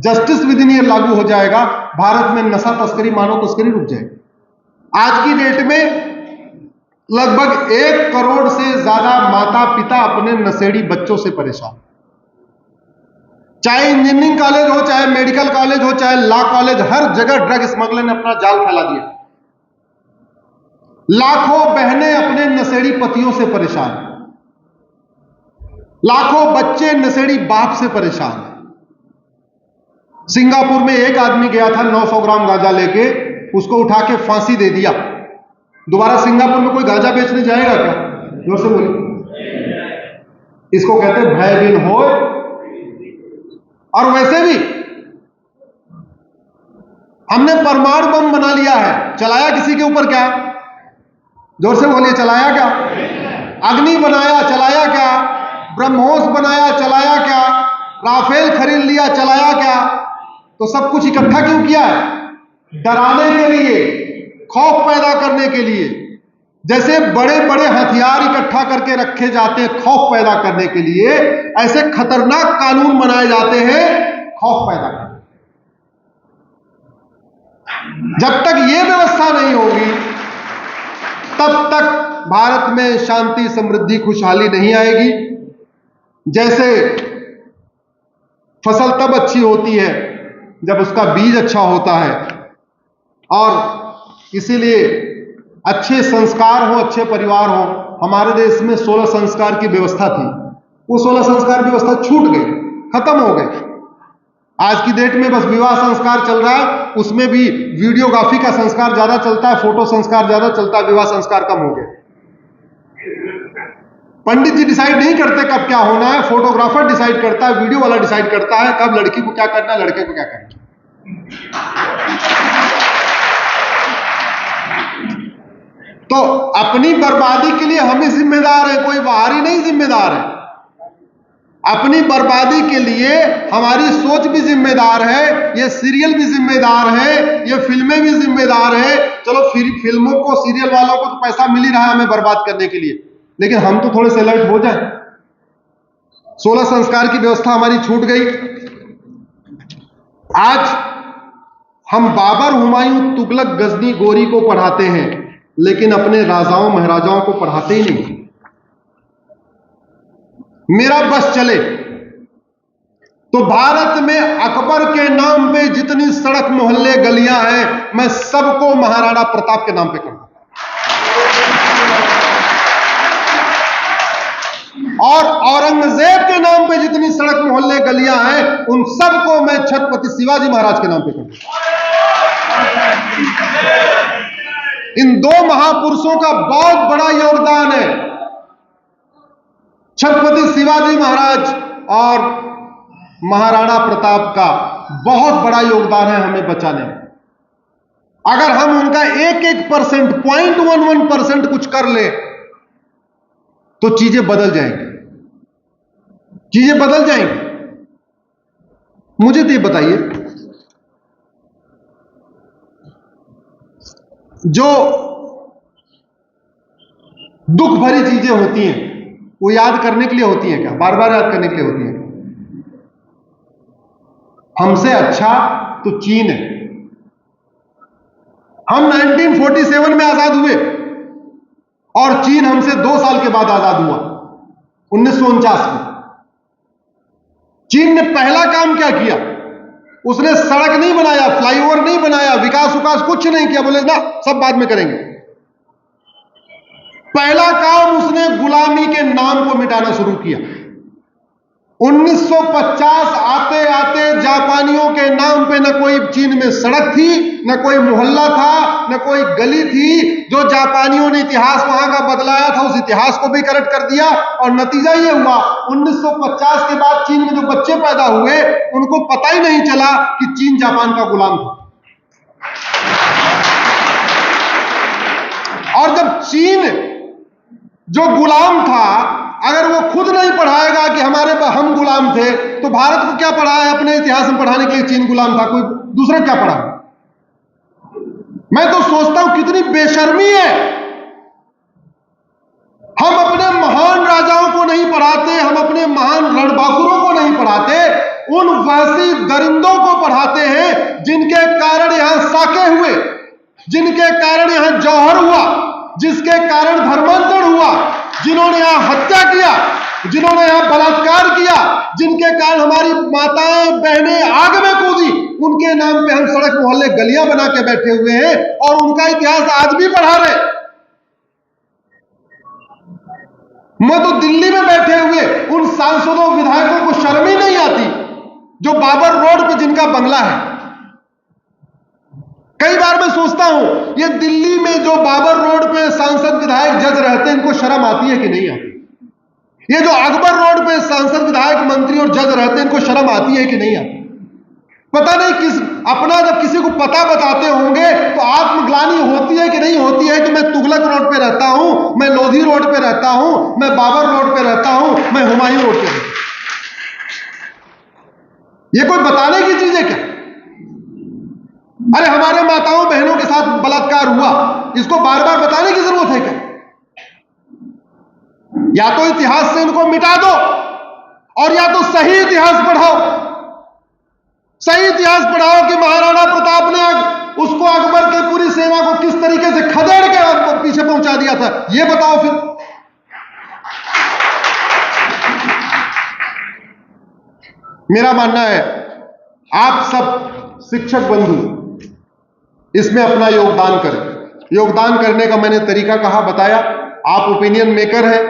Justice with in year लागू हो जाएगा, भारत में नशा तस्करी, मानव तस्करी रुक जाएगी। आज की डेट में लगभग 1 करोड़ से ज्यादा माता पिता अपने नशेड़ी बच्चों से परेशान, चाहे इंजीनियरिंग कॉलेज हो, चाहे मेडिकल कॉलेज हो, चाहे लॉ कॉलेज, हर जगह ड्रग स्मगलर ने अपना जाल फैला दिया। लाखों बहनें अपने नशेड़ी पतियों से परेशान, लाखों बच्चे नशेड़ी बाप से परेशान। सिंगापुर में एक आदमी गया था 900 ग्राम गांजा लेके, उसको उठा के फांसी दे दिया। दोबारा सिंगापुर में कोई गांजा बेचने जाएगा क्या? जोर से बोलिए। इसको कहते हैं भयहीन हो। और वैसे भी हमने परमाणु बम बना लिया है, चलाया किसी के ऊपर क्या? जोर से बोलिए, चलाया क्या? अग्नि बनाया, चलाया क्या? ब्रह्मोस बनाया, चलाया क्या? राफेल खरीद लिया, चलाया क्या? तो सब कुछ इकट्ठा क्यों किया है? डराने के लिए, खौफ पैदा करने के लिए। जैसे बड़े बड़े हथियार इकट्ठा करके रखे जाते हैं खौफ पैदा करने के लिए, ऐसे खतरनाक कानून बनाए जाते हैं खौफ पैदा करने। जब तक ये व्यवस्था नहीं होगी तब तक भारत में शांति, समृद्धि, खुशहाली नहीं आएगी। जैसे फसल तब अच्छी होती है जब उसका बीज अच्छा होता है, और इसीलिए अच्छे संस्कार हो, अच्छे परिवार हो। हमारे देश में 16 संस्कार की व्यवस्था थी, वो 16 संस्कार व्यवस्था छूट गई, खत्म हो गई। आज की डेट में बस विवाह संस्कार चल रहा है, उसमें भी वीडियोग्राफी का संस्कार ज्यादा चलता है, फोटो संस्कार ज्यादा चलता है, विवाह संस्कार कम हो गए। पंडित जी डिसाइड नहीं करते कब क्या होना है, फोटोग्राफर डिसाइड करता है, वीडियो वाला डिसाइड करता है कब लड़की को क्या करना है, लड़के को क्या करना है। तो अपनी बर्बादी के लिए हम ही जिम्मेदार हैं, कोई बाहरी नहीं जिम्मेदार है। अपनी बर्बादी के लिए हमारी सोच भी जिम्मेदार है, ये सीरियल भी जिम्मेदार है, ये फिल्में भी जिम्मेदार है। चलो फिल्मों को, सीरियल वालों को तो पैसा मिल ही रहा है हमें बर्बाद करने के लिए, लेकिन हम तो थोड़े से अलर्ट हो जाए। 16 संस्कार की व्यवस्था हमारी छूट गई। आज हम बाबर, हुमायूं, तुगलक, गजनी, गोरी को पढ़ाते हैं, लेकिन अपने राजाओं महाराजाओं को पढ़ाते ही नहीं। मेरा बस चले तो भारत में अकबर के नाम पे जितनी सड़क, मोहल्ले, गलियां हैं, मैं सबको महाराणा प्रताप के नाम पे करूंगा। और औरंगजेब के नाम पे जितनी सड़क, मोहल्ले, गलियां हैं, उन सबको मैं छत्रपति शिवाजी महाराज के नाम पे करूंगा। इन दो महापुरुषों का बहुत बड़ा योगदान है। छत्रपति शिवाजी महाराज और महाराणा प्रताप का बहुत बड़ा योगदान है हमें बचाने में। अगर हम उनका 1% 0.11% कुछ कर ले तो चीजें बदल जाएंगी, चीजें बदल जाएंगी। मुझे तो ये बताइए, जो दुख भरी चीजें होती हैं वो याद करने के लिए होती हैं क्या? बार बार याद करने के लिए होती हैं? हमसे अच्छा तो चीन है। हम 1947 में आजाद हुए और चीन हमसे 2 साल के बाद आजाद हुआ, 1949 में। चीन ने पहला काम क्या किया? उसने सड़क नहीं बनाया, फ्लाईओवर नहीं बनाया, विकास कुछ नहीं किया। बोले ना, सब बाद में करेंगे। पहला काम उसने गुलामी के नाम को मिटाना शुरू किया। 1950 आते आते जापानियों के नाम पे न कोई चीन में सड़क थी, न कोई मोहल्ला था, न कोई गली थी। जो जापानियों ने इतिहास वहां का बदलाया था, उस इतिहास को भी करेक्ट कर दिया। और नतीजा ये हुआ, 1950 के बाद चीन में जो बच्चे पैदा हुए उनको पता ही नहीं चला कि चीन जापान का गुलाम था। और जब चीन जो गुलाम था, अगर वो खुद नहीं पढ़ाएगा कि हम गुलाम थे, तो भारत को क्या पढ़ा है अपने इतिहास में पढ़ाने के लिए? चीन गुलाम था, कोई दूसरा क्या पढ़ा? मैं तो सोचता हूं कितनी बेशर्मी है। हम अपने महान राजाओं को नहीं पढ़ाते, हम अपने महान रणबांकुरों को नहीं पढ़ाते, उन वैसी दरिंदों को जिनके कारण यहां साके हुए, जिनके कारण यहां जौहर हुआ, जिसके कारण धर्मांतरण हुआ, जिन्होंने यहां हत्या किया, जिन्होंने यहां बलात्कार किया, जिनके कारण हमारी माताएं बहनें आग में कूदी, उनके नाम पे हम सड़क मोहल्ले गलियां बना के बैठे हुए हैं और उनका इतिहास आज भी पढ़ा रहे। मैं तो दिल्ली में बैठे हुए उन सांसदों विधायकों को शर्म ही नहीं आती जो बाबर रोड पे जिनका बंगला है। कई बार मैं सोचता हूं ये दिल्ली में जो बाबर रोड पे सांसद विधायक जज रहते हैं, इनको शर्म आती है कि नहीं आती? ये जो अकबर रोड पे सांसद विधायक मंत्री और जज रहते हैं, इनको शर्म आती है कि नहीं आती? पता नहीं किस अपना जब किसी को पता बताते होंगे तो आत्मग्लानि होती है कि नहीं होती है कि मैं तुगलक रोड पे रहता हूं, मैं लोधी रोड पे रहता हूं, मैं बाबर रोड पे रहता हूं, मैं हुमायूं रोड पे रहता हूं। ये कोई बताने की चीज है क्या? अरे हमारे माताओं बहनों के साथ बलात्कार हुआ, इसको बार बार बताने की जरूरत है क्या? या तो इतिहास से इनको मिटा दो और या तो सही इतिहास पढ़ाओ। सही इतिहास पढ़ाओ कि महाराणा प्रताप ने उसको अकबर की पूरी सेना को किस तरीके से खदेड़ के पीछे पहुंचा दिया था, यह बताओ फिर। मेरा मानना है आप सब शिक्षक बंधु इसमें अपना योगदान करें। योगदान करने का मैंने तरीका कहा, बताया। आप ओपिनियन मेकर हैं।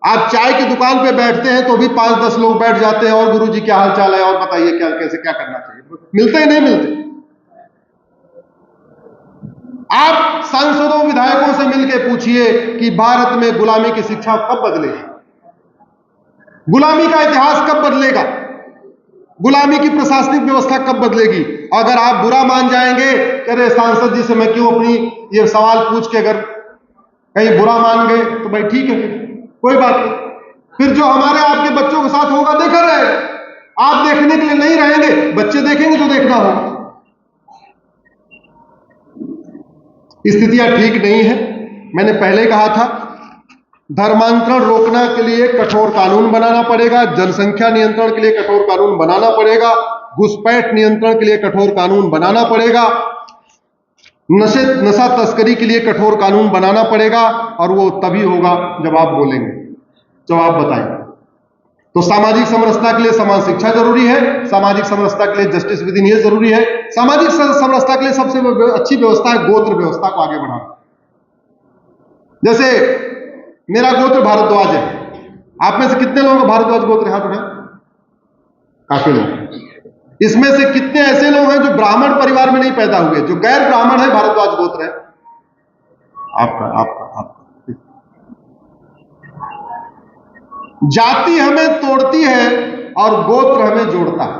आप चाय की दुकान पे बैठते हैं तो भी 5-10 लोग बैठ जाते हैं और गुरुजी क्या हाल चाल है और बताइए क्या कैसे क्या करना चाहिए, मिलते हैं नहीं मिलते। आप सांसदों विधायकों से मिलकर पूछिए कि भारत में गुलामी की शिक्षा कब बदलेगी, गुलामी का इतिहास कब बदलेगा, गुलामी की प्रशासनिक व्यवस्था कब बदलेगी। अगर आप बुरा मान जाएंगे, अरे सांसद जी से मैं क्यों अपनी ये सवाल पूछ के अगर कहीं बुरा मान गए तो भाई ठीक है, कोई बात नहीं। फिर जो हमारे आपके बच्चों के साथ होगा देखा रहेगा। आप देखने के लिए नहीं रहेंगे, बच्चे देखेंगे जो देखना होगा। स्थितियां ठीक नहीं है। मैंने पहले कहा था धर्मांतरण रोकने के लिए कठोर कानून बनाना पड़ेगा, जनसंख्या नियंत्रण के लिए कठोर कानून बनाना पड़ेगा, घुसपैठ नियंत्रण के लिए कठोर कानून बनाना पड़ेगा, नशा तस्करी के लिए कठोर कानून बनाना पड़ेगा। और वो तभी होगा जब आप बोलेंगे, जब आप बताएंगे। तो सामाजिक समरसता के लिए समान शिक्षा जरूरी है, सामाजिक समरसता के लिए जस्टिस विद इन ईयर्स जरूरी है, सामाजिक समरसता के लिए सबसे अच्छी व्यवस्था है गोत्र व्यवस्था को आगे बढ़ाना। जैसे मेरा गोत्र भारद्वाज है। आप में से कितने लोगों को भारद्वाज गोत्र हाथ उठाएं? काफी लोग। इसमें से कितने ऐसे लोग हैं जो ब्राह्मण परिवार में नहीं पैदा हुए, जो गैर ब्राह्मण है, भारद्वाज गोत्र है? आपका जाति हमें तोड़ती है और गोत्र हमें जोड़ता है।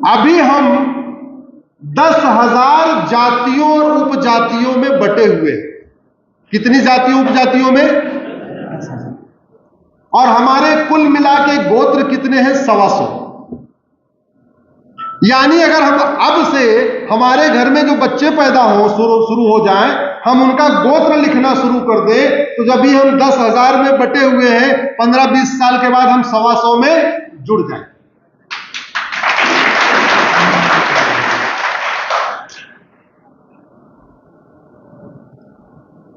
अभी हम 10,000 जातियों और उपजातियों में बटे हुए हैं। कितनी जातियों उपजातियों में? और हमारे कुल मिला के गोत्र कितने हैं? 125। यानी अगर हम अब से हमारे घर में जो बच्चे पैदा हो शुरू हो जाएं, हम उनका गोत्र लिखना शुरू कर दें, तो जब भी हम 10,000 में बटे हुए हैं, 15-20 साल के बाद हम 125 में जुड़ जाएं।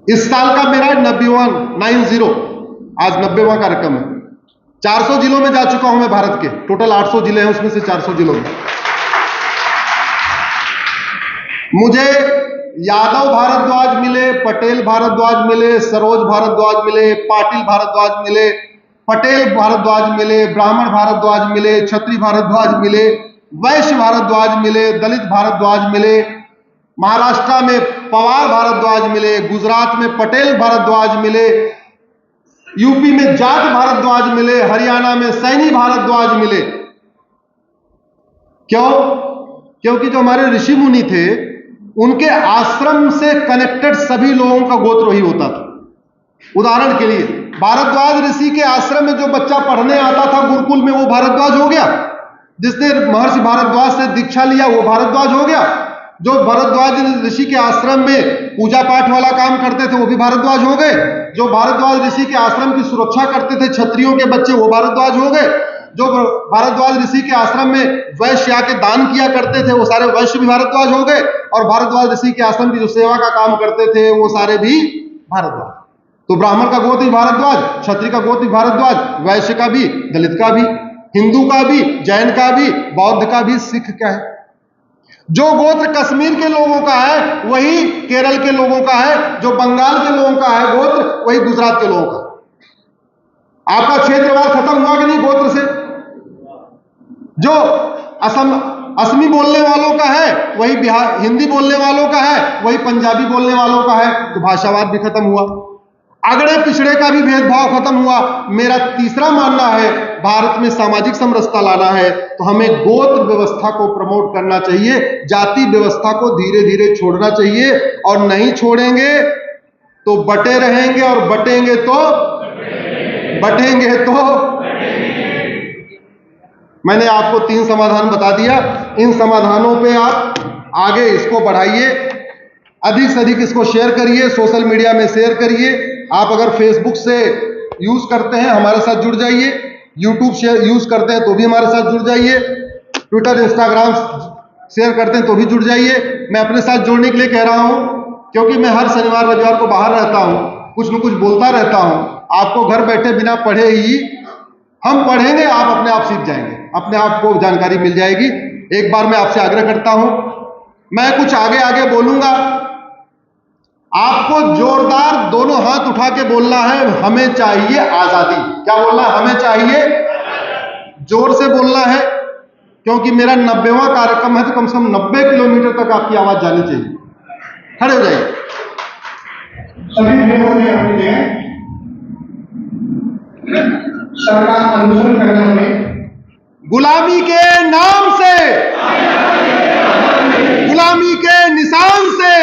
इस साल का मेरा 90वां आज 90वां कार्यक्रम है। 400 जिलों में जा चुका हूं मैं भारत के। टोटल 800 जिले हैं, उसमें से 400 जिलों में। मुझे यादव भारद्वाज मिले, पटेल भारद्वाज मिले, सरोज भारद्वाज मिले, पाटिल भारद्वाज मिले, पटेल भारद्वाज मिले, ब्राह्मण भारद्वाज मिले, क्षत्रिय भारद्वाज मिले, वैश्य भारद्वाज मिले, दलित भारद्वाज मिले, महाराष्ट्र में पवार भारद्वाज मिले, गुजरात में पटेल भारद्वाज मिले, यूपी में जाट भारद्वाज मिले, हरियाणा में सैनी भारद्वाज मिले। क्यों? क्योंकि जो हमारे ऋषि मुनि थे, उनके आश्रम से कनेक्टेड सभी लोगों का गोत्र वही होता था। उदाहरण के लिए भारद्वाज ऋषि के आश्रम में जो बच्चा पढ़ने आता था गुरुकुल में, वो भारद्वाज हो गया। जिसने महर्षि भारद्वाज से दीक्षा लिया, वो भारद्वाज हो गया। जो भारद्वाज ऋषि के आश्रम में पूजा पाठ वाला काम करते थे, वो भी भारद्वाज हो गए। जो भारद्वाज ऋषि के आश्रम की सुरक्षा करते थे, क्षत्रियों के बच्चे, वो भारद्वाज हो गए। जो भारद्वाज ऋषि के आश्रम में वैश्य आके दान किया करते थे वो सारे वैश्य भी भारद्वाज हो गए, और भारद्वाज ऋषि के आश्रम की जो सेवा का काम करते थे वो सारे भी भारद्वाज। तो ब्राह्मण का गोत्र भी भारद्वाज, क्षत्रिय का गोत्र भी भारद्वाज, वैश्य का भी, दलित का भी, हिंदू का भी, जैन का भी, बौद्ध का भी, सिख का है। जो गोत्र कश्मीर के लोगों का है वही केरल के लोगों का है, जो बंगाल के लोगों का है गोत्र वही गुजरात के लोगों का। आपका क्षेत्रवाद खत्म हुआ कि नहीं गोत्र से? जो असमी बोलने वालों का है वही बिहार हिंदी बोलने वालों का है, वही पंजाबी बोलने वालों का है, तो भाषावाद भी खत्म हुआ, अगड़े पिछड़े का भी भेदभाव खत्म हुआ। मेरा तीसरा मानना है भारत में सामाजिक समरसता लाना है तो हमें गोत्र व्यवस्था को प्रमोट करना चाहिए, जाति व्यवस्था को धीरे धीरे छोड़ना चाहिए, और नहीं छोड़ेंगे तो बटे रहेंगे, और बटेंगे तो मैंने आपको 3 समाधान बता दिया। इन समाधानों पे आप आगे इसको बढ़ाइए, अधिक से अधिक इसको शेयर करिए, सोशल मीडिया में शेयर करिए। आप अगर फेसबुक से यूज करते हैं हमारे साथ जुड़ जाइए, यूट्यूब शेयर यूज करते हैं तो भी हमारे साथ जुड़ जाइए, ट्विटर इंस्टाग्राम शेयर करते हैं तो भी जुड़ जाइए। मैं अपने साथ जुड़ने के लिए कह रहा हूं क्योंकि मैं हर शनिवार रविवार को बाहर रहता हूं, कुछ न कुछ बोलता रहता हूं। आपको घर बैठे बिना पढ़े ही हम पढ़ेंगे, आप अपने आप सीख जाएंगे, अपने आप को जानकारी मिल जाएगी। एक बार मैं आपसे आग्रह करता हूं, मैं कुछ आगे आगे बोलूंगा, आपको जोरदार दोनों हाथ उठा के बोलना है, हमें चाहिए आजादी। क्या बोलना है? हमें चाहिए, जोर से बोलना है, क्योंकि मेरा 90वां कार्यक्रम है तो कम से कम 90 किलोमीटर तक आपकी आवाज जानी चाहिए। खड़े हो जाइए सभी। सरकार अनुसरण करना है गुलामी के नाम से, गुलामी के निशान से,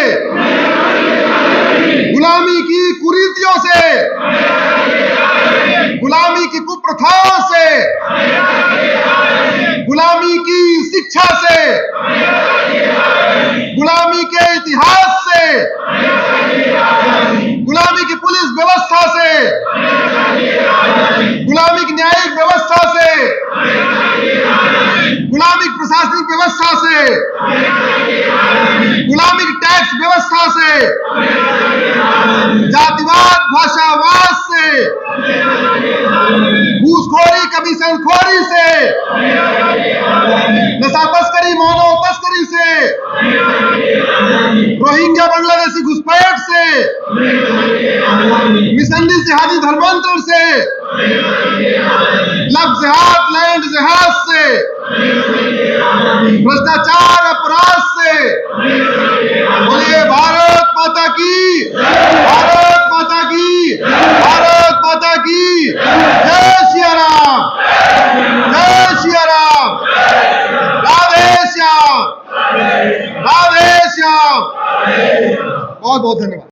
गुलामी की कुरीतियों से, गुलामी की कुप्रथाओं से, गुलामी की शिक्षा से, गुलामी के इतिहास से, गुलामी की पुलिस व्यवस्था से, गुलामी की न्यायिक व्यवस्था से, गुलामी की प्रशासनिक व्यवस्था से, गुलामी की टैक्स व्यवस्था से, जातिवाद भाषावाद से, घूसखोरी कमीशनखोरी से, नशा तस्करी मानव तस्करी से, रोहिंग्या बांग्लादेशी घुसपैठ से, मिशनरी जिहादी धर्मांतरण से, लव जिहाद लैंड जिहाद से, भ्रष्टाचार अपराध से। बोलिए भारत माता की, भारत माता की, भारत माता की जय सिया राम, जय सिया राम, राधे श्याम, राधे श्याम। बहुत बहुत धन्यवाद।